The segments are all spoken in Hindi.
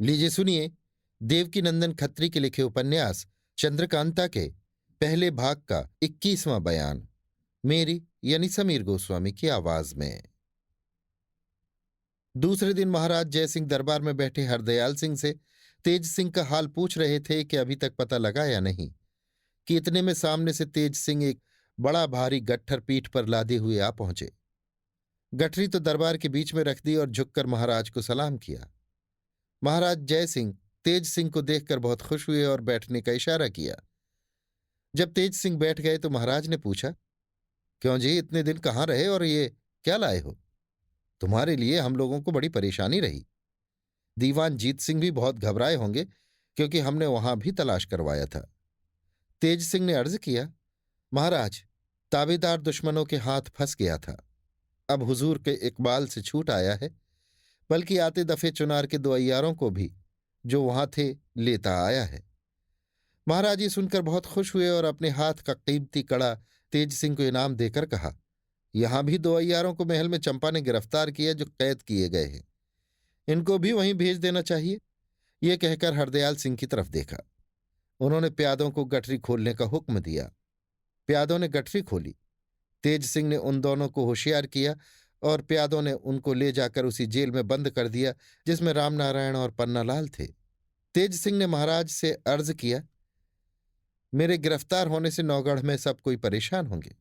लीजिए सुनिए, देवकीनंदन खत्री के लिखे उपन्यास चंद्रकांता के पहले भाग का 21वां बयान मेरी यानी समीर गोस्वामी की आवाज में। दूसरे दिन महाराज जयसिंह दरबार में बैठे हरदयाल सिंह से तेज सिंह का हाल पूछ रहे थे कि अभी तक पता लगा या नहीं, कि इतने में सामने से तेज सिंह एक बड़ा भारी गट्ठर पीठ पर लादे हुए आ पहुंचे। गठरी तो दरबार के बीच में रख दी और झुककर महाराज को सलाम किया। महाराज जयसिंह तेज सिंह को देखकर बहुत खुश हुए और बैठने का इशारा किया। जब तेज सिंह बैठ गए तो महाराज ने पूछा, क्यों जी, इतने दिन कहाँ रहे और ये क्या लाए हो? तुम्हारे लिए हम लोगों को बड़ी परेशानी रही। दीवान जीत सिंह भी बहुत घबराए होंगे, क्योंकि हमने वहां भी तलाश करवाया था। तेज सिंह ने अर्ज किया, महाराज, ताबेदार दुश्मनों के हाथ फंस गया था। अब हुजूर के इकबाल से छूट आया है, बल्कि आते दफे चुनार के दो अय्यारों को भी जो वहां थे लेता आया है। महाराज ये सुनकर बहुत खुश हुए और अपने हाथ का कीमती कड़ा तेज सिंह को इनाम देकर कहा, यहां भी दो अय्यारों को महल में चंपा ने गिरफ्तार किया जो कैद किए गए हैं। इनको भी वहीं भेज देना चाहिए। ये कहकर हरदयाल सिंह की तरफ देखा। उन्होंने प्यादों को गठरी खोलने का हुक्म दिया। प्यादों ने गठरी खोली। तेज सिंह ने उन दोनों को होशियार किया और प्यादों ने उनको ले जाकर उसी जेल में बंद कर दिया जिसमें रामनारायण और पन्नालाल थे। तेज सिंह ने महाराज से अर्ज किया, मेरे गिरफ्तार होने से नौगढ़ में सब कोई परेशान होंगे।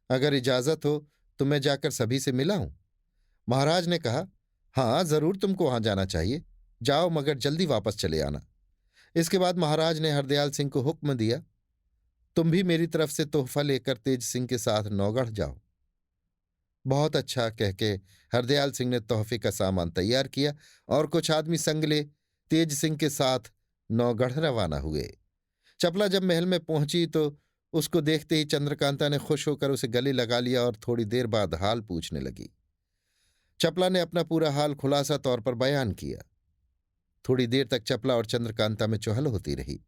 अगर इजाजत हो तो मैं जाकर सभी से मिला हूं। महाराज ने कहा, हाँ जरूर, तुमको वहां जाना चाहिए। जाओ, मगर जल्दी वापस चले आना। इसके बाद महाराज ने हरदयाल सिंह को हुक्म दिया, तुम भी मेरी तरफ से तोहफा लेकर तेज सिंह के साथ नौगढ़ जाओ। बहुत अच्छा कहके हरदयाल सिंह ने तोहफे का सामान तैयार किया और कुछ आदमी संग ले तेज सिंह के साथ नौगढ़ रवाना हुए। चपला जब महल में पहुंची तो उसको देखते ही चंद्रकांता ने खुश होकर उसे गले लगा लिया और थोड़ी देर बाद हाल पूछने लगी। चपला ने अपना पूरा हाल खुलासा तौर पर बयान किया। थोड़ी देर तक चपला और चंद्रकांता में चुहल होती रही।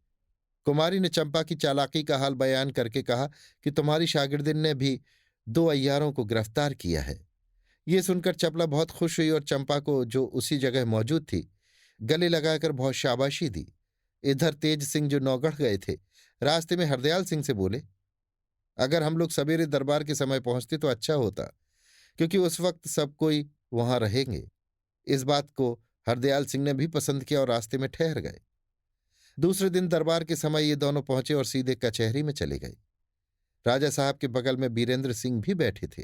कुमारी ने चंपा की चालाकी का हाल बयान करके कहा कि तुम्हारी शागिर्दिन ने भी दो अय्यारों को गिरफ्तार किया है। ये सुनकर चपला बहुत खुश हुई और चंपा को, जो उसी जगह मौजूद थी, गले लगाकर बहुत शाबाशी दी। इधर तेज सिंह जो नौगढ़ गए थे, रास्ते में हरदयाल सिंह से बोले, अगर हम लोग सवेरे दरबार के समय पहुंचते तो अच्छा होता, क्योंकि उस वक्त सब कोई वहां रहेंगे। इस बात को हरदयाल सिंह ने भी पसंद किया और रास्ते में ठहर गए। दूसरे दिन दरबार के समय ये दोनों पहुंचे और सीधे कचहरी में चले गए। राजा साहब के बगल में बीरेंद्र सिंह भी बैठे थे।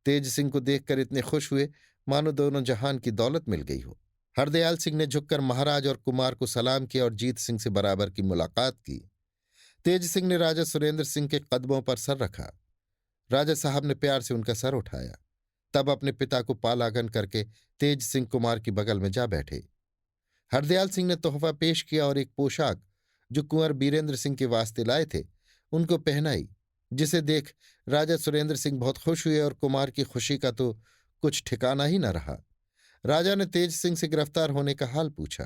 तेज सिंह को देखकर इतने खुश हुए मानो दोनों जहान की दौलत मिल गई हो। हरदयाल सिंह ने झुककर महाराज और कुमार को सलाम किया और जीत सिंह से बराबर की मुलाकात की। तेज सिंह ने राजा सुरेंद्र सिंह के कदमों पर सर रखा। राजा साहब ने प्यार से उनका सर उठाया। तब अपने पिता को पालागन करके तेज सिंह कुमार की बगल में जा बैठे। हरदयाल सिंह ने तोहफा पेश किया और एक पोशाक जो कुंवर बीरेंद्र सिंह के वास्ते लाए थे उनको पहनाई, जिसे देख राजा सुरेंद्र सिंह बहुत खुश हुए और कुमार की खुशी का तो कुछ ठिकाना ही न रहा। राजा ने तेज सिंह से गिरफ्तार होने का हाल पूछा।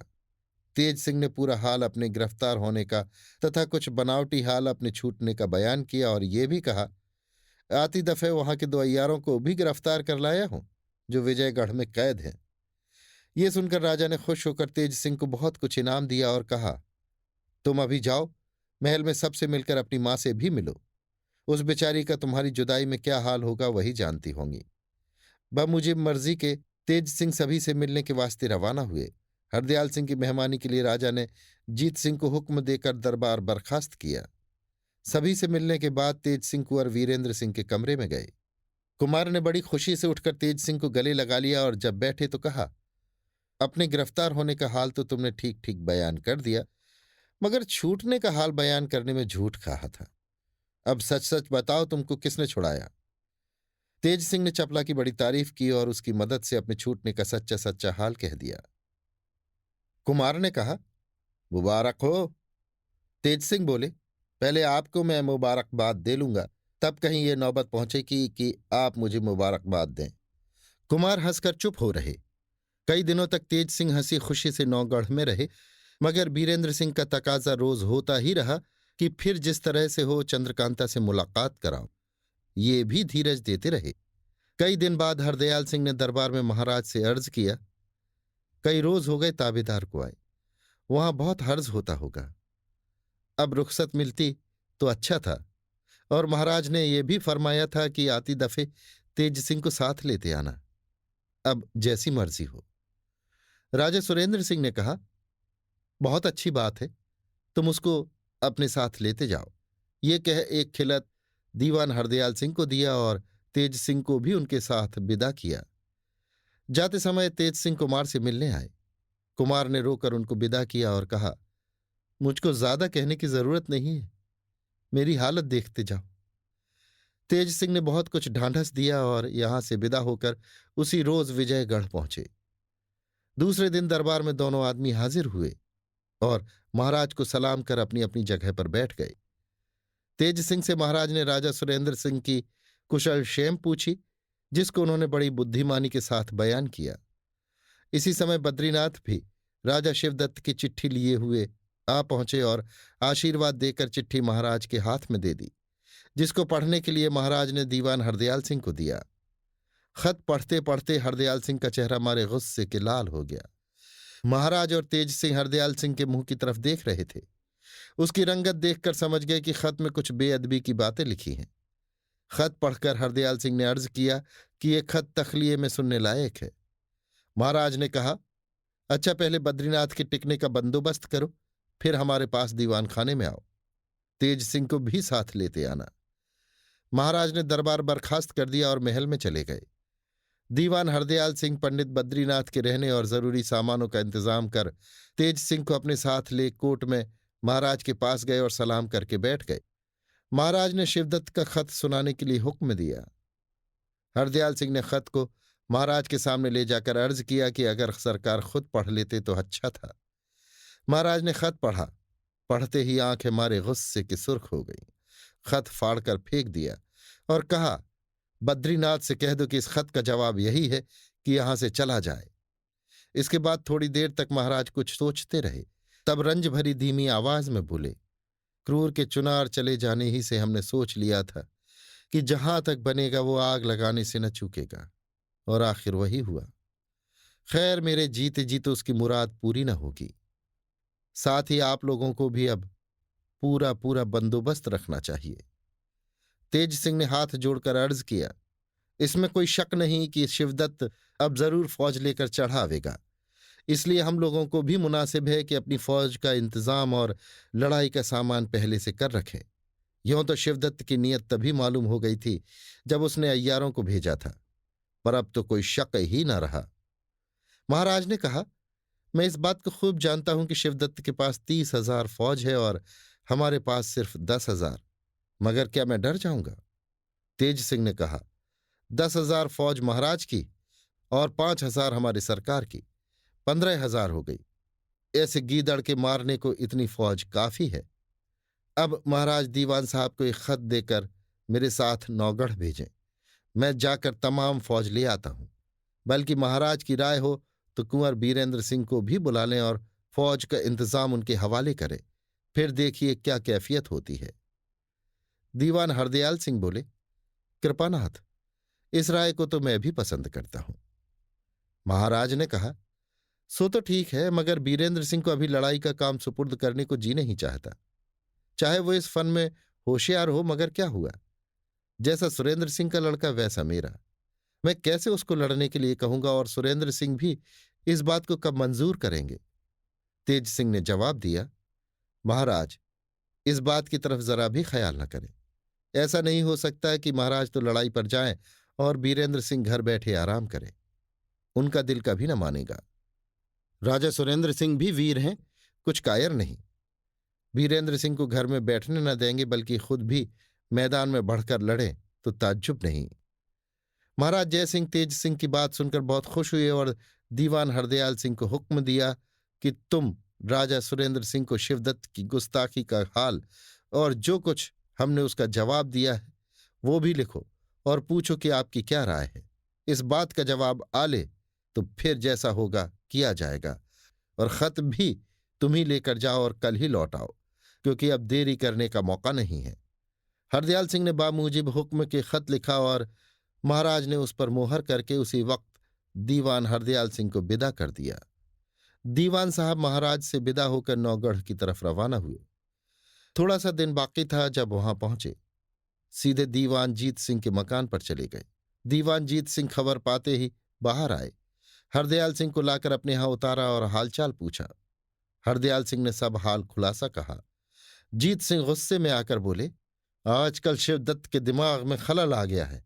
तेज सिंह ने पूरा हाल अपने गिरफ्तार होने का तथा कुछ बनावटी हाल अपने छूटने का बयान किया और ये भी कहा, आती दफे वहां के दो अय्यारों को भी गिरफ्तार कर लाया हूं जो विजयगढ़ में कैद हैं। ये सुनकर राजा ने खुश होकर तेज सिंह को बहुत कुछ इनाम दिया और कहा, तुम अभी जाओ, महल में सबसे मिलकर अपनी मां से भी मिलो। उस बेचारी का तुम्हारी जुदाई में क्या हाल होगा वही जानती होंगी। बमुजिब मर्जी के तेज सिंह सभी से मिलने के वास्ते रवाना हुए। हरदयाल सिंह की मेहमानी के लिए राजा ने जीत सिंह को हुक्म देकर दरबार बर्खास्त किया। सभी से मिलने के बाद तेज सिंह कुंवर वीरेंद्र सिंह के कमरे में गए। कुमार ने बड़ी खुशी से उठकर तेज सिंह को गले लगा लिया और जब बैठे तो कहा, अपने गिरफ्तार होने का हाल तो तुमने ठीक ठीक बयान कर दिया, मगर छूटने का हाल बयान करने में झूठ कहा था। अब सच सच बताओ, तुमको किसने छुड़ाया? तेज सिंह ने चपला की बड़ी तारीफ की और उसकी मदद से अपने छूटने का सच्चा सच्चा हाल कह दिया। कुमार ने कहा, मुबारक हो। तेज सिंह बोले, पहले आपको मैं मुबारकबाद दे लूंगा, तब कहीं ये नौबत पहुंचेगी कि आप मुझे मुबारकबाद दें। कुमार हंसकर चुप हो रहे। कई दिनों तक तेज सिंह हंसी खुशी से नौगढ़ में रहे, मगर बीरेंद्र सिंह का तकाजा रोज होता ही रहा कि फिर जिस तरह से हो चंद्रकांता से मुलाकात कराओ। ये भी धीरज देते रहे। कई दिन बाद हरदयाल सिंह ने दरबार में महाराज से अर्ज किया, कई रोज हो गए ताबेदार को आए। वहां बहुत हर्ज होता होगा। अब रुखसत मिलती तो अच्छा था। और महाराज ने यह भी फरमाया था कि आती दफे तेज सिंह को साथ लेते आना। अब जैसी मर्जी हो। राजा सुरेंद्र सिंह ने कहा, बहुत अच्छी बात है, तुम उसको अपने साथ लेते जाओ। ये कह एक खिलत दीवान हरदयाल सिंह को दिया और तेज सिंह को भी उनके साथ विदा किया। जाते समय तेज सिंह कुमार से मिलने आए। कुमार ने रोकर उनको विदा किया और कहा, मुझको ज्यादा कहने की जरूरत नहीं है, मेरी हालत देखते जाओ। तेज सिंह ने बहुत कुछ ढांढस दिया और यहां से विदा होकर उसी रोज विजयगढ़ पहुंचे। दूसरे दिन दरबार में दोनों आदमी हाजिर हुए और महाराज को सलाम कर अपनी अपनी जगह पर बैठ गए। तेज सिंह से महाराज ने राजा सुरेंद्र सिंह की कुशल क्षेम पूछी, जिसको उन्होंने बड़ी बुद्धिमानी के साथ बयान किया। इसी समय बद्रीनाथ भी राजा शिवदत्त की चिट्ठी लिए हुए आ पहुंचे और आशीर्वाद देकर चिट्ठी महाराज के हाथ में दे दी, जिसको पढ़ने के लिए महाराज ने दीवान हरदयाल सिंह को दिया। खत पढ़ते पढ़ते हरदयाल सिंह का चेहरा मारे गुस्से के लाल हो गया। महाराज और तेज सिंह हरदयाल सिंह के मुंह की तरफ देख रहे थे। उसकी रंगत देखकर समझ गए कि खत में कुछ बेअदबी की बातें लिखी हैं। खत पढ़कर हरदयाल सिंह ने अर्ज किया कि यह खत तखलिए में सुनने लायक है। महाराज ने कहा, अच्छा, पहले बद्रीनाथ के टिकने का बंदोबस्त करो, फिर हमारे पास दीवान खाने में आओ। तेज सिंह को भी साथ लेते आना। महाराज ने दरबार बर्खास्त कर दिया और महल में चले गए। दीवान हरदयाल सिंह पंडित बद्रीनाथ के रहने और जरूरी सामानों का इंतजाम कर तेज सिंह को अपने साथ ले कोर्ट में महाराज के पास गए और सलाम करके बैठ गए। महाराज ने शिवदत्त का खत सुनाने के लिए हुक्म दिया। हरदयाल सिंह ने खत को महाराज के सामने ले जाकर अर्ज किया कि अगर सरकार खुद पढ़ लेते तो अच्छा था। महाराज ने खत पढ़ा। पढ़ते ही आंखें मारे गुस्से की सुर्ख हो गई। खत फाड़कर फेंक दिया और कहा, बद्रीनाथ से कह दो कि इस खत का जवाब यही है कि यहां से चला जाए। इसके बाद थोड़ी देर तक महाराज कुछ सोचते रहे। तब रंज भरी धीमी आवाज में बोले, क्रूर के चुनार चले जाने ही से हमने सोच लिया था कि जहां तक बनेगा वो आग लगाने से न चूकेगा, और आखिर वही हुआ। खैर, मेरे जीते जी तो उसकी मुराद पूरी न होगी। साथ ही आप लोगों को भी अब पूरा पूरा बंदोबस्त रखना चाहिए। तेज सिंह ने हाथ जोड़कर अर्ज किया, इसमें कोई शक नहीं कि शिवदत्त अब जरूर फौज लेकर चढ़ा आवेगा। इसलिए हम लोगों को भी मुनासिब है कि अपनी फौज का इंतजाम और लड़ाई का सामान पहले से कर रखें। यूं तो शिवदत्त की नीयत तभी मालूम हो गई थी जब उसने अय्यारों को भेजा था, पर अब तो कोई शक ही न रहा। महाराज ने कहा, मैं इस बात को खूब जानता हूं कि शिवदत्त के पास 30,000 फौज है और हमारे पास सिर्फ 10,000, मगर क्या मैं डर जाऊंगा? तेज सिंह ने कहा, 10,000 फौज महाराज की और 5,000 हमारे सरकार की, 15,000 हो गई। ऐसे गीदड़ के मारने को इतनी फौज काफी है। अब महाराज दीवान साहब को एक खत देकर मेरे साथ नौगढ़ भेजें। मैं जाकर तमाम फौज ले आता हूं। बल्कि महाराज की राय हो तो कुंवर बीरेंद्र सिंह को भी बुला लें और फौज का इंतजाम उनके हवाले करें। फिर देखिए क्या कैफियत होती है। दीवान हरदयाल सिंह बोले, कृपानाथ, इस राय को तो मैं भी पसंद करता हूं। महाराज ने कहा, सो तो ठीक है, मगर बीरेंद्र सिंह को अभी लड़ाई का काम सुपुर्द करने को जी नहीं चाहता। चाहे वो इस फन में होशियार हो, मगर क्या हुआ, जैसा सुरेंद्र सिंह का लड़का वैसा मेरा। मैं कैसे उसको लड़ने के लिए कहूंगा, और सुरेंद्र सिंह भी इस बात को कब मंजूर करेंगे? तेज सिंह ने जवाब दिया, महाराज, इस बात की तरफ जरा भी ख्याल न करें। ऐसा नहीं हो सकता कि महाराज तो लड़ाई पर जाएं और बीरेंद्र सिंह घर बैठे आराम करें। उनका दिल कभी न मानेगा। राजा सुरेंद्र सिंह भी वीर हैं, कुछ कायर नहीं। बीरेंद्र सिंह को घर में बैठने न देंगे, बल्कि खुद भी मैदान में बढ़कर लड़ें तो ताज्जुब नहीं। महाराज जयसिंह तेज सिंह की बात सुनकर बहुत खुश हुए और दीवान हरदयाल सिंह को हुक्म दिया कि तुम राजा सुरेंद्र सिंह को शिवदत्त की गुस्ताखी का हाल और जो कुछ हमने उसका जवाब दिया है वो भी लिखो और पूछो कि आपकी क्या राय है। इस बात का जवाब आ ले तो फिर जैसा होगा किया जाएगा, और खत भी तुम ही लेकर जाओ और कल ही लौट आओ, क्योंकि अब देरी करने का मौका नहीं है। हरदयाल सिंह ने बामूजिब हुक्म के खत लिखा और महाराज ने उस पर मोहर करके उसी वक्त दीवान हरदयाल सिंह को विदा कर दिया। दीवान साहब महाराज से विदा होकर नौगढ़ की तरफ रवाना हुए। थोड़ा सा दिन बाकी था जब वहां पहुंचे। सीधे दीवान जीत सिंह के मकान पर चले गए। दीवान जीत सिंह खबर पाते ही बाहर आए। हरदयाल सिंह को लाकर अपने यहां उतारा और हालचाल पूछा। हरदयाल सिंह ने सब हाल खुलासा कहा। जीत सिंह गुस्से में आकर बोले, आजकल शिवदत्त के दिमाग में खलल आ गया है।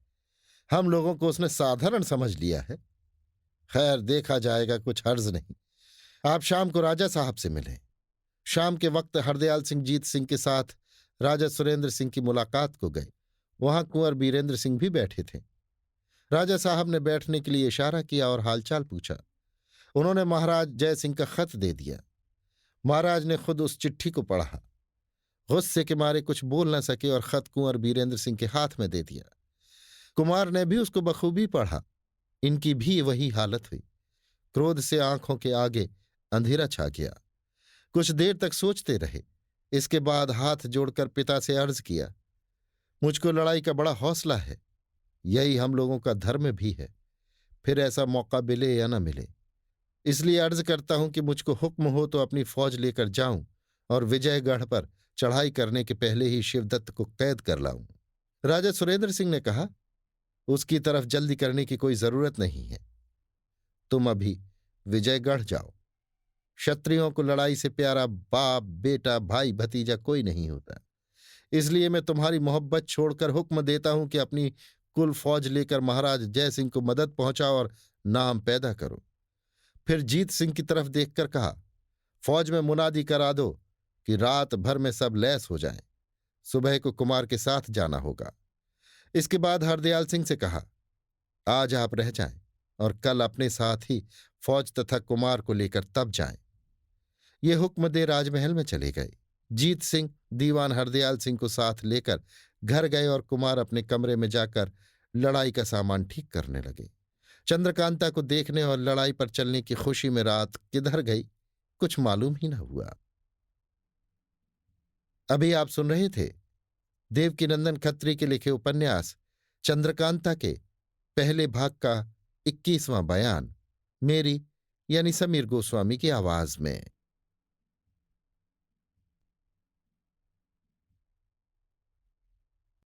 हम लोगों को उसने साधारण समझ लिया है। खैर, देखा जाएगा, कुछ हर्ज नहीं। आप शाम को राजा साहब से मिलें। शाम के वक्त हरदयाल सिंह जीत सिंह के साथ राजा सुरेंद्र सिंह की मुलाकात को गए। वहां कुंवर बीरेंद्र सिंह भी बैठे थे। राजा साहब ने बैठने के लिए इशारा किया और हालचाल पूछा। उन्होंने महाराज जय सिंह का खत दे दिया। महाराज ने खुद उस चिट्ठी को पढ़ा। गुस्से के मारे कुछ बोल न सके और खत कुंवर बीरेंद्र सिंह के हाथ में दे दिया। कुमार ने भी उसको बखूबी पढ़ा। इनकी भी वही हालत हुई। क्रोध से आंखों के आगे अंधेरा छा गया। कुछ देर तक सोचते रहे। इसके बाद हाथ जोड़कर पिता से अर्ज किया, मुझको लड़ाई का बड़ा हौसला है। यही हम लोगों का धर्म भी है। फिर ऐसा मौका मिले या न मिले, इसलिए अर्ज करता हूं कि मुझको हुक्म हो तो अपनी फौज लेकर जाऊं और विजयगढ़ पर चढ़ाई करने के पहले ही शिवदत्त को कैद कर लाऊं। राजा सुरेंद्र सिंह ने कहा, उसकी तरफ जल्दी करने की कोई जरूरत नहीं है। तुम अभी विजयगढ़ जाओ। क्षत्रियों को लड़ाई से प्यारा बाप, बेटा, भाई, भतीजा कोई नहीं होता। इसलिए मैं तुम्हारी मोहब्बत छोड़कर हुक्म देता हूं कि अपनी कुल फौज लेकर महाराज जय सिंह को मदद पहुंचाओ और नाम पैदा करो। फिर जीत सिंह की तरफ देखकर कहा, फौज में मुनादी करा दो कि रात भर में सब लैस हो जाएं। सुबह को कुमार के साथ जाना होगा। इसके बाद हरदयाल सिंह से कहा, आज आप रह जाएं और कल अपने साथ ही फौज तथा कुमार को लेकर तब जाएं। ये हुक्म दे राजमहल में चले गए। जीत सिंह दीवान हरदयाल सिंह को साथ लेकर घर गए और कुमार अपने कमरे में जाकर लड़ाई का सामान ठीक करने लगे। चंद्रकांता को देखने और लड़ाई पर चलने की खुशी में रात किधर गई कुछ मालूम ही न हुआ। अभी आप सुन रहे थे देवकीनंदन खत्री के लिखे उपन्यास चंद्रकांता के पहले भाग का 21वां बयान, मेरी यानी समीर गोस्वामी की आवाज में।